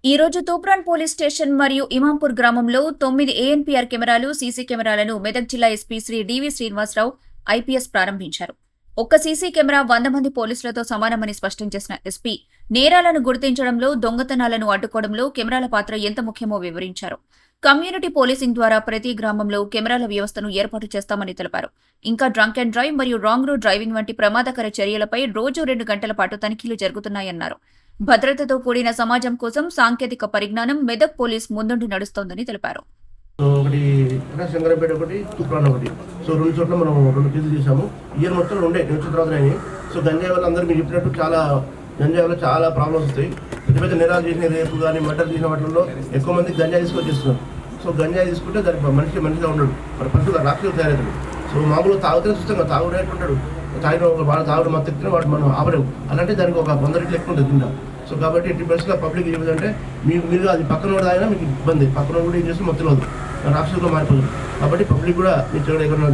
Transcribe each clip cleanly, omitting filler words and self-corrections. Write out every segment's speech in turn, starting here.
ఈ రోజు Toopran police station మరియు ఇమాంపూర్ గ్రామంలో 9 ఏఎన్పీఆర్ కెమెరాలు సీసీ కెమెరాలను మెదక్ జిల్లా ఎస్పీ శ్రీ డివి శ్రీనివాసరావు ఐపీఎస్ ప్రారంభించారు. ఒక్క సీసీ కెమెరా 100 మంది పోలీసులతో సమానమని స్పష్టం చేసిన ఎస్పీ నేరాలను గుర్తించడంలో, దొంగతనాలను అడ్డుకోవడంలో కెమెరాల పాత్ర ఎంత ముఖ్యమో వివరించారు. కమ్యూనిటీ పోలీసింగ్ ద్వారా ప్రతి గ్రామంలో కెమెరాల వ్యవస్థను ఏర్పాటు చేస్తామని తెలిపారు. ఇంకా డ్రంక్ అండ్ డ్రైవ్ మరియు రాంగ్ రోడ్ డ్రైవింగ్ వంటి ప్రమాదకర చర్యలపై రోజు 2 గంటల పాటు తనిఖీలు జరుగుతున్నాయన్నారు. భద్రతతో కూడిన సమాజం కోసం సాంకేతిక పరిజ్ఞానం మెదక్ పోలీస్ ముందుండి నడుస్తోందని తెలిపారు. ఒకటి శంకరపేట, ఒకటి తూప్రాన్, ఒకటి రెండు చోట్ల మనం 2 కేసులు చేసాము. ఇయర్ మొత్తం 2 వచ్చిన తర్వాత సో గంజాయి వల్ల అందరూ మీరు చెప్పినట్టు గంజాయి వల్ల చాలా ప్రాబ్లమ్స్ వస్తాయి. పెద్ద పెద్ద నేరాలు చేసిన రేపు కానీ మర్డర్ చేసిన వాటిల్లో ఎక్కువ మంది గంజాయి తీసుకొని చేస్తున్నారు. సో గంజాయి తీసుకుంటే దానికి మనిషిగా ఉండడు, మరి పశువుగా రాక్షసులు తయారవుతాడు. సో మామూలుగా తాగుతూనే చూస్తాం, తాగుడే ఉంటాడు. తాగిన వాళ్ళు తాగుడు మత్తు ఎక్కిన వాడు మనం ఆపలేము. అలాంటి దానికి ఒక 100 రెట్లు ఎక్కువ ఉంటుంది తింటా. సో కాబట్టి 80% పబ్లిక్ ఏమిటంటే మీరు అది పక్కన కూడా తాగినా మీకు ఇబ్బంది, పక్కన కూడా ఏం చేస్తే మొత్తం లేదు, రాక్షసులో మారిపోతుంది. కాబట్టి పబ్లిక్ కూడా మీరు ఎక్కడ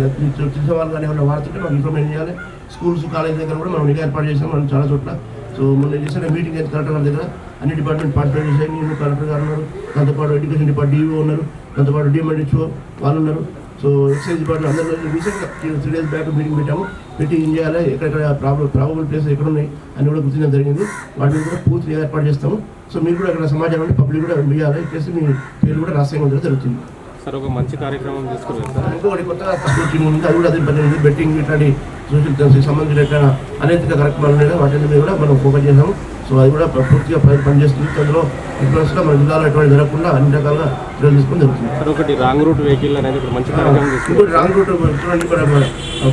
తెలిసిన వాళ్ళు కానీ ఏమైనా వాడుతుంటే మనం ఇంప్రూవ్మెంట్ చేయాలి. స్కూల్స్ కాలేజ్ దగ్గర కూడా మనం నిఘా ఏర్పాటు చేసాం మనం చాలా చోట్ల. సో మొన్న చేసిన మీటింగ్ అయితే కలెక్టర్ గారి దగ్గర అన్ని డిపార్ట్మెంట్ పార్టిసిపేట్ చేశాయి. నేను కలెక్టర్ గారు ఉన్నారు, దాంతోపాటు ఎడ్యుకేషన్ డిపార్ట్మెంట్ డిఓ ఉన్నారు, దాంతోపాటు డిఎంఎడ్హెచ్ఓ వాళ్ళు ఉన్నారు. సో ఎక్సైజ్ డిపార్ట్మెంట్ అందరూ రీసెంట్గా 3 days బ్యాక్ మీటింగ్ పెట్టాము. మీటింగ్ ఏం చేయాలి, ఎక్కడెక్కడ ప్రాబబుల్ ప్లేసెస్ ఎక్కడ ఉన్నాయి అని కూడా గుర్తించడం జరిగింది. వాటిని కూడా పూర్తిగా ఏర్పాటు చేస్తాము. సో మీరు కూడా అక్కడ సమాచారం అంటే పబ్లిక్ కూడా వేయాలి, చేసి మీ పేరు కూడా రాష్ట్రంగా ఉండడం జరుగుతుంది. సార్ ఒక మంచి కార్యక్రమం తీసుకున్నారు సార్. ఇంకొకటి కొత్తగా టీం ఉంది, అది కూడా అదే పని బెట్టింగ్ ఇట్లాంటి సోషల్ సంబంధించిన ఎక్కడ అనైతిక కార్యక్రమాలు ఉన్నాయి, వాటి మీద కూడా మనం ఫోకస్ చేసాము. సో అది కూడా పూర్తిగా పనిచేస్తుంది. అందులో ఇన్ఫ్లుయెన్స్గా మన జిల్లాలో ఎటువంటి జరగకుండా అన్ని రకాలుగా చర్యలు తీసుకొని జరుగుతుంది. సార్ ఒకటి రాంగ్ రూట్ వెహికల్ అనేది ఒక మంచి కార్యక్రమం. ఇంకోటి రాంగ్ రూట్ చూడండి,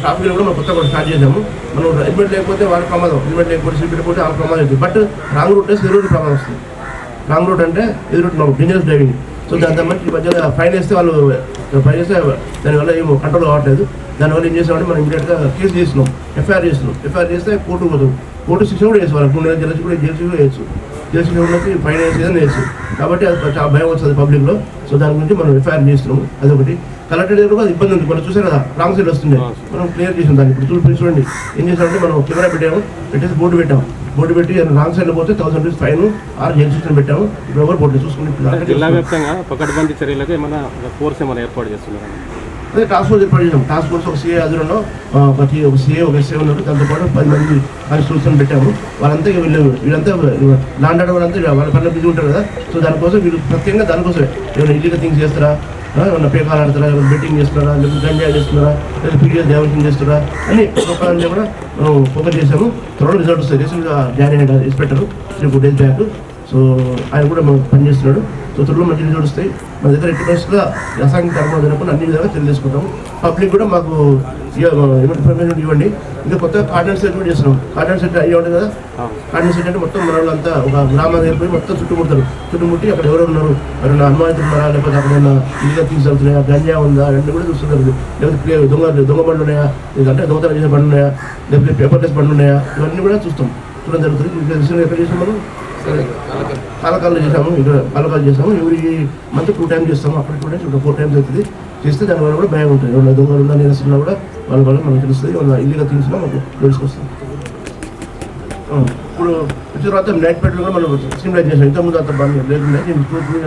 ట్రాఫిక్ కూడా మనం కొత్తగా స్టార్ట్ చేసాము. మనం హెల్మెట్ లేకపోతే వాళ్ళ ప్రమాదం, హెల్మెట్ లేకపోతే సీట్ లేకపోతే వాళ్ళ ప్రమాదం అవుతుంది. బట్ రాంగ్ రూట్ వేస్తే ఎదురు ప్రమాదం వస్తుంది. రాంగ్ రూట్ అంటే ఎదురు డేంజరస్ డ్రైవింగ్. సో దాని మధ్య మధ్యలో ఫైన్ వేస్తే వాళ్ళు ఫైన్ వేస్తే దానివల్ల ఏమో కంట్రోల్ కావట్లేదు. దానివల్ల ఏం చేసామంటే మనం ఇమీడియట్గా కేసు చేస్తున్నాం, ఎఫ్ఐఆర్ చేస్తున్నాం. ఎఫ్ఐఆర్ చేస్తే కోర్టుకు పోతాం, కోర్టు శిక్ష కూడా వేసి వాళ్ళకి 3 నెలల జైలు కూడా జైలు కూడా వేయచ్చు, జైలు శిక్ష ఉన్నది ఫైన్ వేసేదని వేయచ్చు. కాబట్టి అది చాలా భయం వస్తుంది పబ్లిక్లో. సో దాని గురించి మనం ఎఫ్ఐఆర్ చేస్తున్నాము. అదొకటి. కలెక్టర్ దగ్గర కూడా ఇబ్బంది ఉంది, మనం చూసాం కదా రాంగ్ సైడ్ వస్తుంది, మనం క్లియర్ చేసాం దాన్ని. ఇప్పుడు చూడండి ఏం చేసామంటే మనం కెమెరా పెట్టేసి బోర్డు పెట్టి రాంగ్ సైడ్లో పోతే 1000 రూపీస్ ఫైన్ ఆర్ జైలు శిక్షణ పెట్టాము. ఇప్పుడు ఎవరు బోర్డు చూసుకుంటే జిల్లా వ్యాప్తంగా పకడ్బందీ చర్యలకు ఏమైనా ఫోర్స్ ఏమైనా ఏర్పాటు చేస్తున్నారు? అదే టాస్క్ ఫోర్స్ ఏర్పాటు చేసాం. టాస్క్ ఫోర్స్ ఒక సిఏ ఆధ్వర్యంలో ఒక సిఏ ఒక ఎస్ఏ ఉన్నారు, దాంతోపాటు 10 మంది కానిస్టేబుల్స్ పెట్టాము. వాళ్ళంతా వీళ్ళంతా ల్యాండ్ ఆర్డర్ వాళ్ళంతా వాళ్ళ పనులు బిజీ ఉంటారు కదా. సో దానికోసం వీళ్ళు ప్రత్యేకంగా దానికోసమే ఏమైనా ఇల్లీగల్ థింగ్స్ చేస్తారా, ఏమన్నా పేకాలు ఆడతారా, బెట్టింగ్ చేస్తున్నారా, లేకపోతే గంజాయి చేస్తున్నారా, లేదా పీడిఎస్ డైవర్షన్ చేస్తారా అని ఒక్కొక్కరిని కూడా మనం ఫోకస్ చేసాము. త్వరలో రిజల్ట్ వస్తాయి. రీసెంట్గా జాయిన్ అయ్యాడు ఇన్స్పెక్టర్ 3-4 days బ్యాక్. సో ఆయన కూడా మనం పనిచేస్తున్నాడు. సో త్వరలో మంచి రిజల్ట్ వస్తాయి. మన దగ్గర 80%గా అసాంఘిక కర్మలు జరగకుండా అన్ని విధాలుగా తెలియజేసుకుంటాము. పబ్లిక్ కూడా మాకు ఇన్ఫర్మేషన్ ఇవ్వండి. ఇంకా కొత్తగా కార్డినెన్స్ సెట్ కూడా చేస్తున్నాం. కార్డినెన్స్ సెట్ అయ్యి ఉంటుంది కదా. కార్డినెన్స్ సెట్ అంటే మొత్తం మన వాళ్ళంతా ఒక గ్రామానికి వెళ్ళిపోయి మొత్తం చుట్టుముట్టి అక్కడ ఎవరు ఉన్నారు, ఎవరైనా అనుమానితులు ఉన్నారా, లేకపోతే అక్కడ ఏమైనా ఇల్లుగా థింగ్స్ అవుతున్నాయా, గంజా ఉందా, అన్నీ కూడా చూస్తున్నారు. లేకపోతే దొంగ బండ్లు ఉన్నాయా, లేదంటే దొంగతనం చేసే బండ్లు ఉన్నాయా, లేకపోతే పేపర్లెస్ బండ్లు ఉన్నాయా, ఇవన్నీ కూడా చూస్తాం, చూడడం జరుగుతుంది. ఎక్కడ చేసాం మనం పాలకాలు చేసాము, ఇక్కడ పాలకాలు చేసాము. ఎవరి మంత్ 2 times చేస్తాము. అక్కడ 2 times 4 times అవుతుంది. చేస్తే దానివల్ల కూడా భయం ఉంటుంది. ఏమన్నా దొంగలు ఉన్నా నేస్తున్నా కూడా వాళ్ళ వల్ల మనకు తెలుస్తుంది. ఏమన్నా ఇల్లీగా థింగ్స్ మాకు తెలుసుకొస్తాం. ఇప్పుడు వచ్చిన తర్వాత నైట్ పెట్రోల్ కూడా మనం స్ట్రీమ్లైన్ చేసాం. ఇంతకుముందు అంత బాగా లేకుండా నేను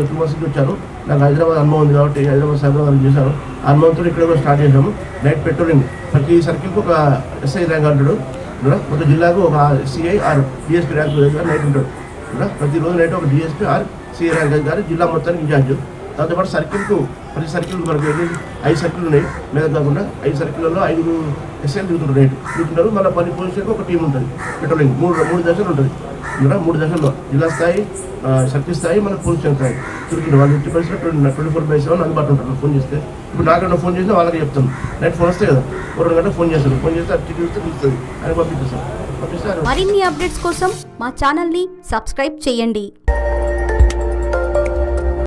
2 months వచ్చాను. నాకు హైదరాబాద్ అనుభవం ఉంది కాబట్టి హైదరాబాద్ సైబరాబాద్ చేశాను. ఆ అనుభవంతో ఇక్కడ కూడా స్టార్ట్ చేసాము. నైట్ పెట్రోలింగ్ ప్రతి సర్కిల్కి ఒక ఎస్ఐ ర్యాంక్ అంటాడు, మొత్తం జిల్లాకు ఒక CI are DSP rank night ఉంటాడు. ప్రతిరోజు నైట్ ఒక డిఎస్పీ ఆర్ సిఐ ర్యాంక్ అధికారి జిల్లా మొత్తానికి ఇన్ఛార్జ్. దాంతోపాటు సర్కిల్కు ప్రతి సర్కిల్ మనకు 5 సర్కిల్ ఉన్నాయి. మీద కాకుండా 5 సర్కిల్లో 5 ఎస్ఐలు తిరుగుతుంటారు. మళ్ళీ 10 పోలీసులకు ఒక టీం ఉంటుంది. పెట్రోలింగ్ 3 దశలు ఉంటుంది. 3 దశల్లో జిల్లా స్థాయి, సర్కిల్ స్థాయి, మన పోలీస్ స్థాయి తిరుగుతుంది. వాళ్ళు 24/7 అందుబాటులో ఉంటారు. ఫోన్ చేస్తే ఇప్పుడు నాకన్నా ఫోన్ చేస్తే వాళ్ళకి చెప్తాను. నైట్ ఫోన్ వస్తే కదా 2 గంటలకు ఫోన్ చేస్తాను. ఫోన్ చేస్తే అది చూస్తే తెలుస్తుంది అని పంపిస్తాను. మరిన్ని అప్డేట్స్ కోసం మా ఛానల్ని సబ్స్క్రైబ్ చేయండి.